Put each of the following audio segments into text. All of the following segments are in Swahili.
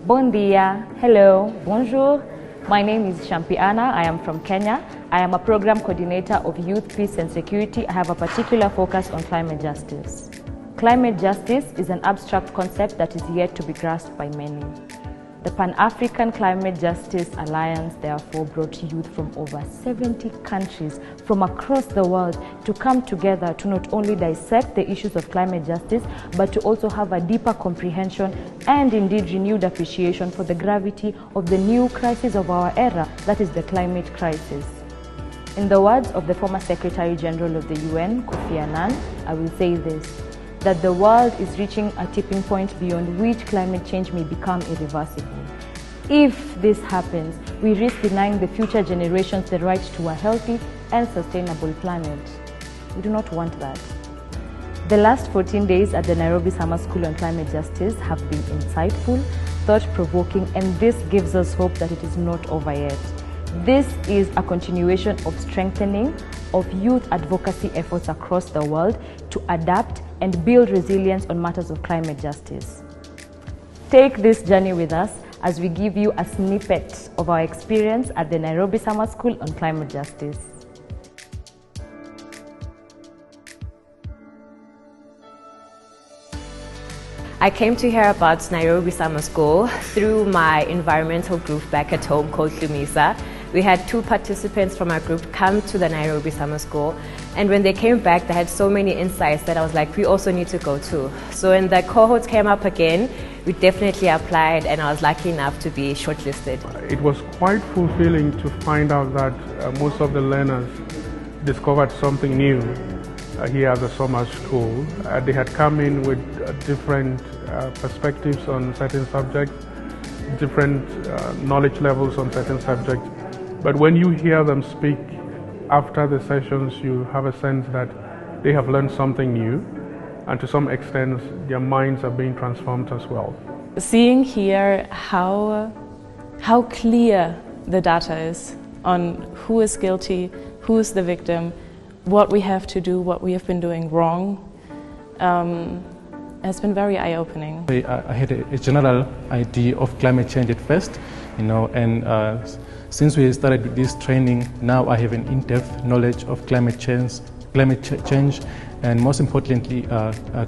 Bon dia, hello, bonjour. My name is Shampiana. I am from Kenya. I am a program coordinator of Youth, Peace and Security. I have a particular focus on climate justice. Climate justice is an abstract concept that is yet to be grasped by many. The Pan-African Climate Justice Alliance therefore brought youth from over 70 countries from across the world to come together to not only dissect the issues of climate justice, but to also have a deeper comprehension and indeed renewed appreciation for the gravity of the new crisis of our era, that is the climate crisis. In the words of the former Secretary General of the UN, Kofi Annan, I will say this, that the world is reaching a tipping point beyond which climate change may become irreversible. If this happens, we risk denying the future generations the right to a healthy and sustainable planet. We do not want that. The last 14 days at the Nairobi Summer School on Climate Justice have been insightful, thought-provoking, and this gives us hope that it is not over yet. This is a continuation of strengthening of youth advocacy efforts across the world to adapt and build resilience on matters of climate justice. Take this journey with us as we give you a snippet of our experience at the Nairobi Summer School on Climate Justice. I came to hear about Nairobi Summer School through my environmental group back at home called Lumisa. We had 2 participants from our group come to the Nairobi Summer School, and when they came back they had so many insights that I was like, we also need to go too. So when the cohorts came up again, we definitely applied, and I was lucky enough to be shortlisted. It was quite fulfilling to find out that most of the learners discovered something new here at the summer school. They had come in with different perspectives on certain subjects, different knowledge levels on certain subjects. But when you hear them speak after the sessions, you have a sense that they have learned something new, and to some extent their minds are being transformed as well. Seeing here how clear the data is on who is guilty, who is the victim, what we have to do, what we have been doing wrong, has been very eye-opening. I had a general idea of climate change at first, and since we started with this training, now I have an in-depth knowledge of climate change, and most importantly,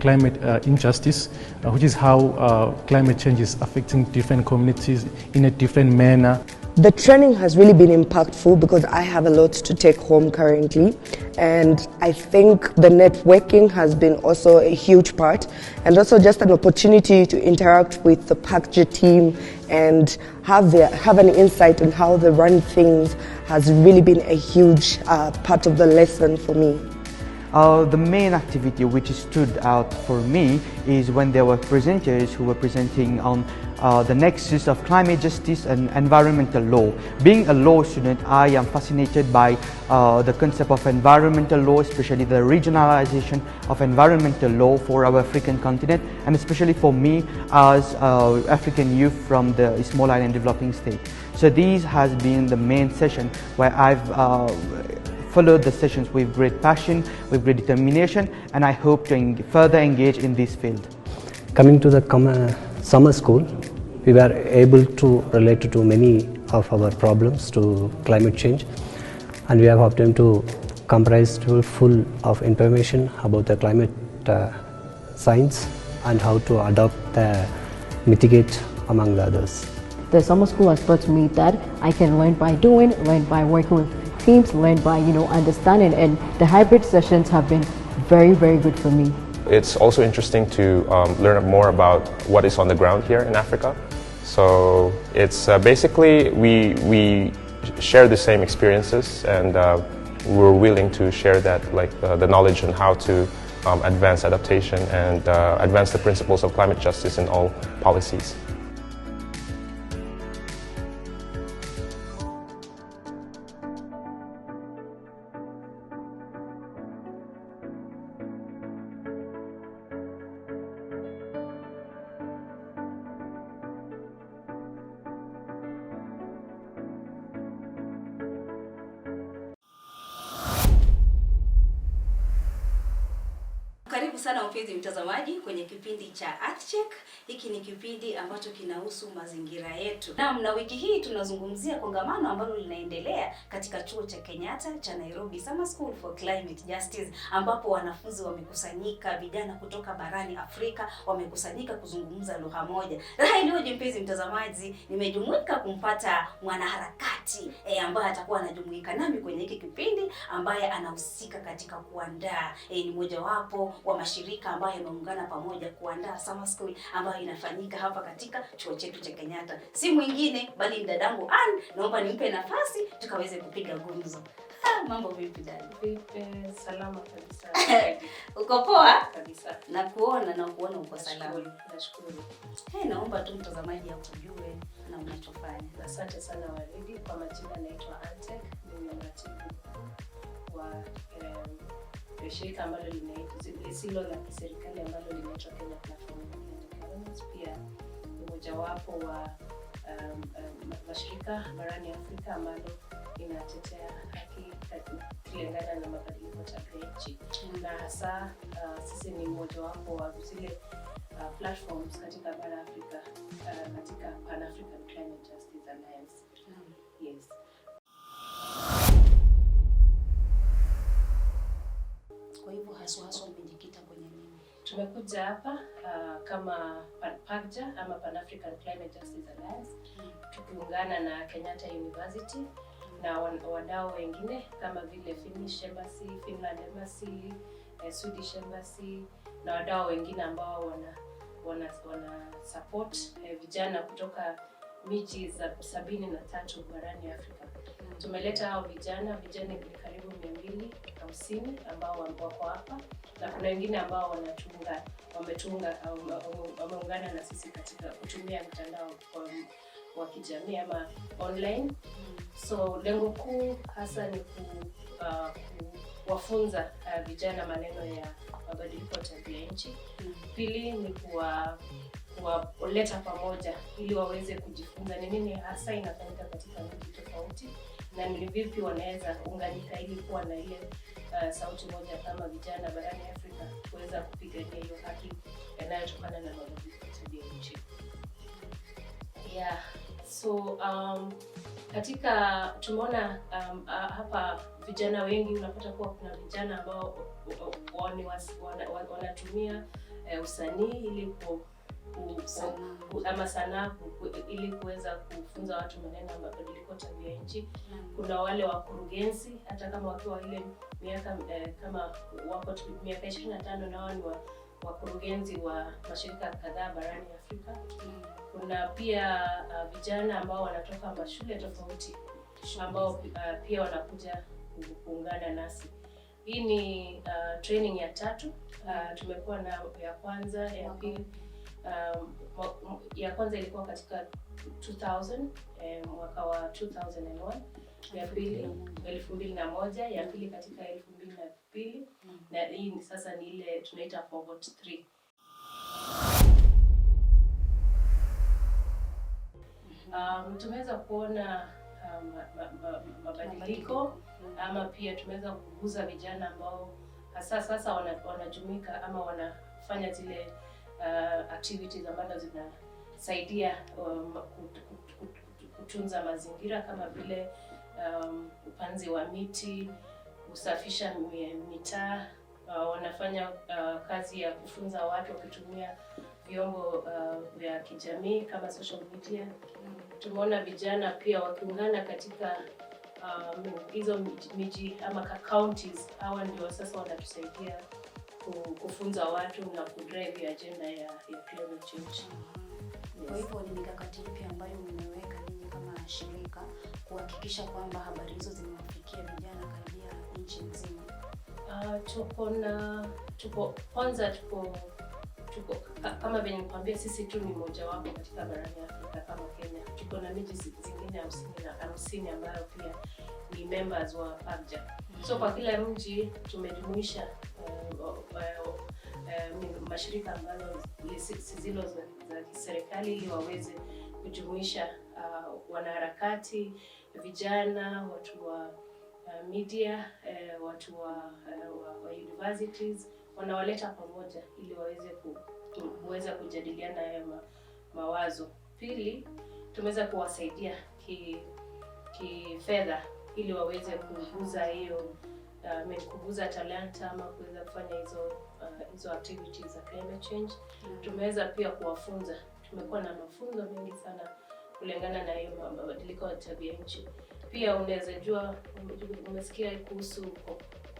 climate injustice, which is how climate change is affecting different communities in a different manner. The training has really been impactful because I have a lot to take home currently, and I think the networking has been also a huge part, and also just an opportunity to interact with the PACG team and have an insight on how they run things has really been a huge part of the lesson for me. The main activity which stood out for me is when there were presenters who were presenting on the nexus of climate justice and environmental law. Being a law student, I am fascinated by the concept of environmental law, especially the regionalization of environmental law for our African continent, and especially for me as African youth from the small island developing state. So this has been the main session where I've followed the sessions with great passion, with great determination, and I hope to further engage in this field. Coming to the summer school, we were able to relate to many of our problems to climate change, and we have obtained to comprise full of information about the climate science and how to adopt, mitigate among the others. The summer school has taught me that I can learn by doing, learn by working with teams, learn by understanding, and the hybrid sessions have been very, very good for me. It's also interesting to learn more about what is on the ground here in Africa. So it's basically we share the same experiences, and we're willing to share that, like the knowledge on how to advance adaptation and advance the principles of climate justice in all policies. Karibu sana mpenzi mtazamaji kwenye kipindi cha Earth Check. Hiki ni kipindi ambacho kinahusu mazingira yetu. Na wiki hii tunazungumzia kongamano ambalo linaendelea katika chuo cha Kenyatta cha Nairobi Summer School for Climate Justice, ambapo wanafunzi wamekusanyika, vijana kutoka barani Afrika wamekusanyika kuzungumza lugha moja. Raha iliyoje mpenzi mtazamaji, nimejumuika kumpata mwanaharakati ambaye atakuwa anajumuika nami kwenye hiki kipindi, ambaye anahusika katika kuandaa ni mojawapo wa mashirika ambayo yameungana pamoja kuandaa Summer School ambayo inafanyika hapa katika chuo chetu cha Kenyatta. Si mwingine bali ni dadangu Ann. Naomba nimpe nafasi tukaweze kupiga gumzo. Mambo vipi dada? Vipi? Salama kabisa. Uko poa? Kabisa. Na kuona uko salama. Nashukuru. Naomba tu mtazamaji akujue na unachofanya. Asante sana Waridi. Kwa majina naitwa Antek, mimi mratibu wa shirika ambalo lisilo la kiserikali ambalo linaitwa Kenya Platform for Governance. Pia ni mojawapo wa mashirika barani Afrika ambalo inatetea haki kulingana na mabadiliko ya tabia nchi. Na hasa sisi ni mojawapo wa zile platforms katika bara Afrika katika Pan African Climate Justice Alliance. Yes. Kwa hivyo haswa tumejikita kwenye nini? Tumekuja hapa kama PACJA ama Pan African Climate Justice Alliance, tukiungana na Kenyatta University na wadau wengine kama vile Finnish Embassy, Finland Embassy, Swedish Embassy na wadau wengine ambao wana support vijana kutoka miji za 73 barani Afrika. Tumeleta hao vijana karibu 250 ambao wako hapa, na kuna wengine ambao wameungana na sisi katika kutumia mtandao wa kijamii ama online. So lengo kuu hasa ni kuwafunza vijana maneno ya mabadiliko ya tabia nchi. Pili ni kuwaleta pamoja ili waweze kujifunza ni nini hasa inafanyika katika miji tofauti na ni vipi wanaweza unganika ili kuwa na ile sauti moja kama vijana barani Afrika kuweza kupigania hiyo haki yanayotokana na mabadiliko ya tabia nchi. Yeah. So katika tumeona hapa vijana wengi, unapata kuwa kuna vijana ambao wanatumia usanii ili ama sanaa ili kuweza kufunza watu maneno ya mabadiliko ya tabia nchi. Kuna wale wakurugenzi hata kama wakiwa ile miaka kama wako miaka 25 na wao ni wakurugenzi wa mashirika kadhaa barani Afrika. Kuna pia vijana ambao wanatoka mashule tofauti ambao pia wanakuja kuungana nasi. Hii ni training ya 3. Tumekuwa na ya kwanza, ya pili. Ya kwanza ilikuwa katika 2000, mwaka wa 2001, ya pili 2001, ya pili katika 2002, na hii sasa ni ile tunaita forward 3. Tumeweza kuona mabadiliko ama pia tumeweza kuguza vijana ambao hasa sasa wanajumuika ama wanafanya zile activities ambazo zinasaidia kutunza mazingira kama vile upanzi wa miti, kusafisha mitaa. Wanafanya kazi ya kufunza watu wakitumia vyombo vya kijamii kama social media. Tumeona vijana pia wakiungana katika hizo miji ama counties. Hawa ndio sasa wanatusaidia kufunza watu na kudrive agenda ya climate change. Kwa hivyo ni mikakati ipi ambayo mmeweka ninyi kama shirika kuhakikisha kwamba habari hizo zimewafikia vijana karibia nchi nzima? Tuko kama vile nikwambia, sisi tu ni moja wapo katika barani Afrika kama Kenya. Tuko na miji zingine 50 ambayo pia ni members wa PACJA. So kwa kila mji tumejumuisha mashirika ambayo zisizo za kiserikali ili waweze kujumuisha wanaharakati, vijana, watu wa media, watu wa universities, wanawaleta pamoja ili waweze kujadiliana haya mawazo. Pili, tumeweza kuwasaidia kifedha ili waweze kukuza hiyo kukuza talanta ama kuweza kufanya hizo activities za climate change. Tumeweza pia kuwafunza. Tumekuwa na mafunzo mengi sana kulingana na hiyo mabadiliko ya tabia nchi. Pia unaweza jua, umesikia kuhusu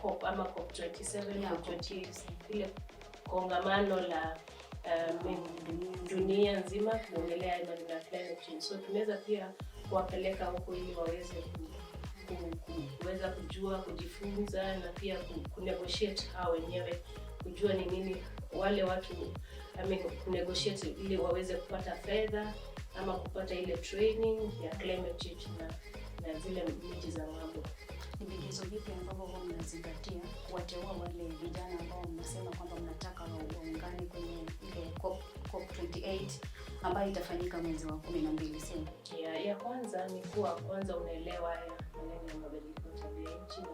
COP ama COP27, COP28, ile kongamano la dunia nzima kuongelea maneno ya climate change. So tumeweza pia kuwapeleka huko ili waweze kuweza kujua, kujifunza na pia kunegotiate hao wenyewe, kujua ni nini wale watu kunegotiate ili waweze kupata fedha ama kupata ile training ya climate change na zile miji za mambo. Ni vigezo vipi ambavyo mnazingatia kuwateua wale vijana ambao mnasema kwamba mnataka waungane kwenye ile COP28 ambayo itafanyika mwezi wa 12, sio? Ya kwanza ni kuwa kwanza unaelewa maneno ya mabadiliko ya tabia nchi na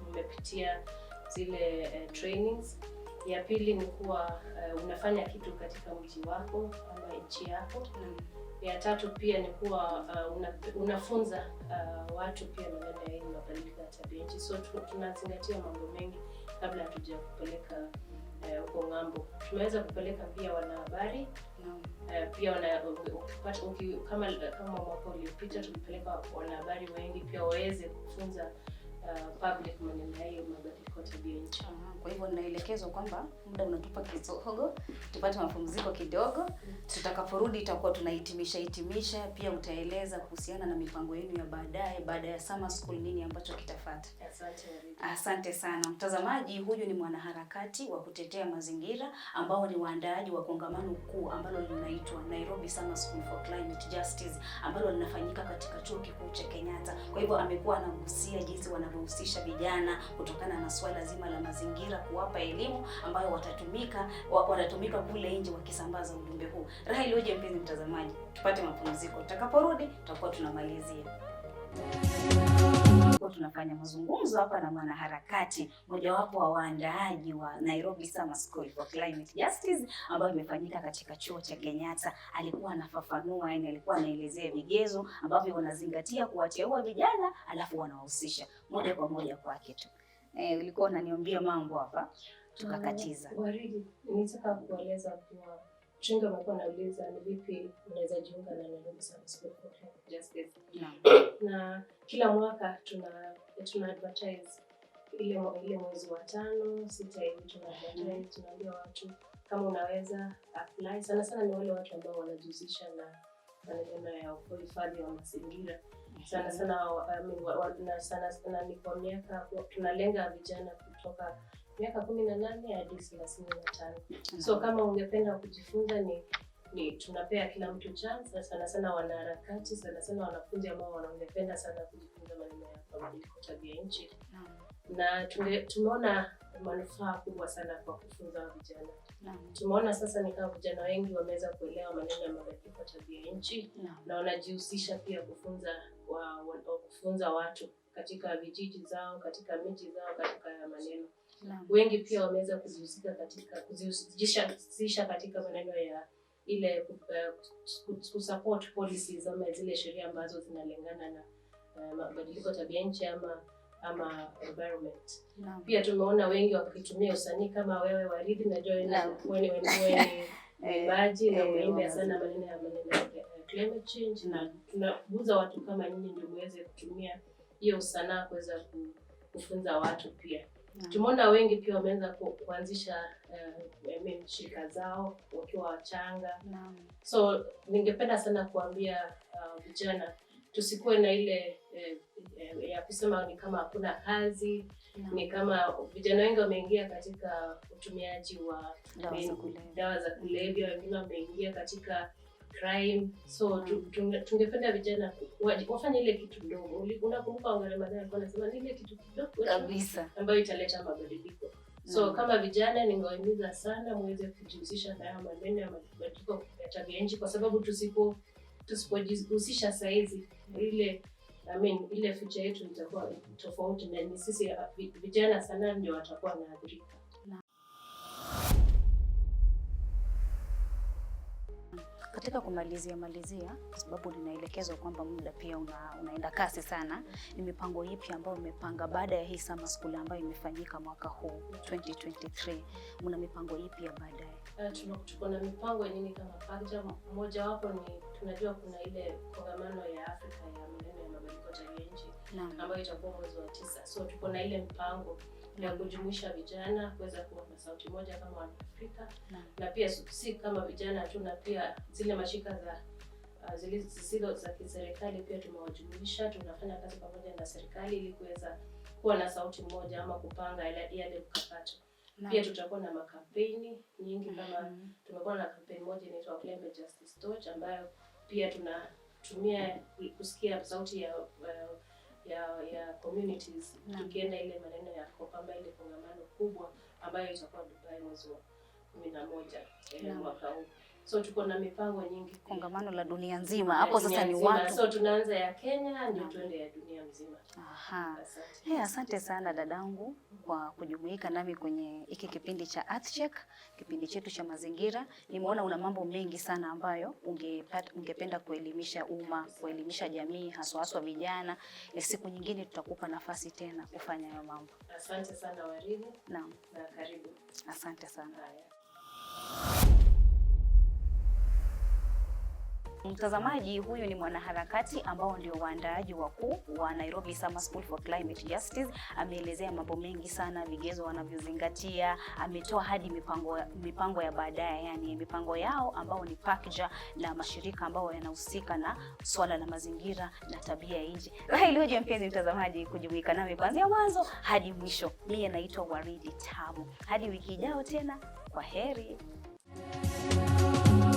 umepitia zile trainings. Ya pili ni kuwa unafanya kitu katika mji wako ama nchi yako. Ya tatu pia ni kuwa unafunza watu pia maneno ya mabadiliko ya tabia nchi. So tunazingatia mambo mengi kabla hatuja kupeleka huko ng'ambo. Tumeweza kupeleka pia wanahabari. Pia kama mwaka uliopita tulipeleka wanahabari wengi pia waweze kufunza public maneno ya mabadiliko ya tabia nchi. Kwa hivyo ninaelekezwa kwamba muda unatupa kisogo, tupate mapumziko kidogo. Tutakaporudi itakuwa tunahitimisha, pia utaeleza kuhusiana na mipango yenu ya baadaye baada ya summer school, nini ambacho kitafuata. Asante sana. Mtazamaji, huyu ni mwanaharakati wa kutetea mazingira ambao ni waandaaji wa kongamano kuu ambalo linaitwa Nairobi Summer School for Climate Justice ambalo linafanyika katika Chuo Kikuu cha Kenyatta. Kwa hivyo amekuwa anagusia jinsi wanavyohusisha vijana kutokana na swala zima la mazingira, kuwapa elimu ambayo watatumika kule nje wakisambaza ujumbe huu. Raha iliyoje mpenzi mtazamaji, tupate mapumziko. Tutakaporudi tutakuwa tunamalizia. Tunafanya mazungumzo hapa na mwanaharakati mojawapo wa waandaaji wa Nairobi Summer School for Climate Justice ambayo imefanyika katika chuo cha Kenyatta. Alikuwa anafafanua, alikuwa anaelezea vigezo ambavyo wanazingatia kuwateua vijana alafu wanawahusisha moja kwa moja kwake tu. Ulikuwa unaniambia mambo hapa tukakatiza. Waridi, nitaka kueleza kwa Chinga mko nauliza ni vipi unaweza jiunga na Nairobi Summer School for Climate Justice. Na kila mwaka tuna advertise ile mwezi wa 5, 6 hivi tunaambia watu kama unaweza apply. Sana ni wale watu ambao wanajihusisha na maneno ya uhifadhi wa mazingira. Sana ni kwa miaka tunalenga vijana kutoka miaka 18 hadi 35. So kama ungependa kujifunza ni tunapea kila mtu chance, sana wanaharakati, sana wanafunzi ambao wanaongependa sana kujifunza maneno ya mabadiliko ya tabia nchi. Na tumeona manufaa kubwa sana kwa kufunza vijana. Tumeona sasa ni kama vijana wengi wameweza kuelewa maneno ya mabadiliko ya tabia nchi na wanajihusisha pia kufunza watu katika vijiji zao, katika miji zao, katika maneno. Wengi pia wameweza kujihusisha katika maneno ya ile kusupport policies ama zile sheria ambazo zinalingana na mabadiliko ya tabia nchi ama environment. Pia tumeona wengi wakitumia usanii kama wewe Waridi, najua wewe mwimbaji na umeimba sana maneno ya climate change, na tunabuza watu kama nyinyi ndio muweze kutumia hiyo sanaa kuweza kufunza watu pia. Tumeona wengi pia wameanza kuanzisha shirika zao wakiwa wachanga. So ningependa sana kuambia vijana tusikuwe na ile ya kusema ni kama hakuna kazi. Ni kama vijana wengi wameingia katika utumiaji wa dawa za kulevya, wengine wameingia katika crime. So tungependa vijana wafanye ile kitu ndogo. Unakumbuka Wangaremadhani alikuwa anasema ile kitu kidogo kabisa ambayo italeta mabadiliko. So kama vijana ningewahimiza sana muweze kujihusisha na maneno ya mabadiliko ya tabia nchi, kwa sababu tusipojihusisha saizi ile future yetu itakuwa tofauti, na ni sisi vijana sana ndio watakuwa wanaathirika. Katika kumalizia kwa sababu ninaelekezwa kwamba muda pia unaenda kasi sana, ni mipango ipi ambayo umepanga baada ya hii summer school ambayo imefanyika mwaka huu 2023? Mna mipango ipi ya baadaye? Tuko na mipango nyingi kama PAGJA. Moja wapo ni tunajua kuna ile kongamano ya Afrika ya maneno ya mabadiliko tabia nchi ambayo itakuwa mwezi wa 9. So tuko na ile mpango ya kujumuisha vijana kuweza kuwa na sauti moja kama Wanaafrika, na pia si kama vijana tu, na pia zile mashirika za zisizo za kiserikali pia tumewajumuisha. Tunafanya kazi pamoja na serikali ili kuweza kuwa na sauti moja ama kupanga yale mkakati. Pia tutakuwa na makampeni nyingi kama tumekuwa na kampeni moja inaitwa Climate Justice Torch, ambayo pia tunatumia kusikia sauti ya communities. Tukienda ile maneno ya kama ile kongamano kubwa ambayo itakuwa Dubai mwezi wa 11 mwaka huu. So tuko na mipango nyingi, kongamano la dunia nzima. Hapo sasa ni watu. So tunaanza ya Kenya ndio tuende ya dunia nzima. Asante sana dadangu kwa kujumuika nami kwenye hiki kipindi cha EarthCheck, kipindi chetu cha mazingira. Nimeona una mambo mengi sana ambayo ungependa kuelimisha umma, kuelimisha jamii, haswa vijana. Siku nyingine tutakupa nafasi tena kufanya hayo mambo. Asante sana Waridi. Naam. Na karibu. Asante sana. Mtazamaji, huyu ni mwanaharakati ambao ndio waandaaji wakuu wa Nairobi Summer School for Climate Justice. Ameelezea mambo mengi sana, vigezo wanavyozingatia, ametoa hadi mipango ya baadaye, yani mipango yao ambao ni PAGJA na mashirika ambao yanahusika na swala la mazingira na tabia ya nchi. Raha iliyoje mpenzi mtazamaji kujumuika nami kuanzia mwanzo hadi mwisho. Mimi naitwa Waridi Tamu. Hadi wiki ijayo tena, kwa heri.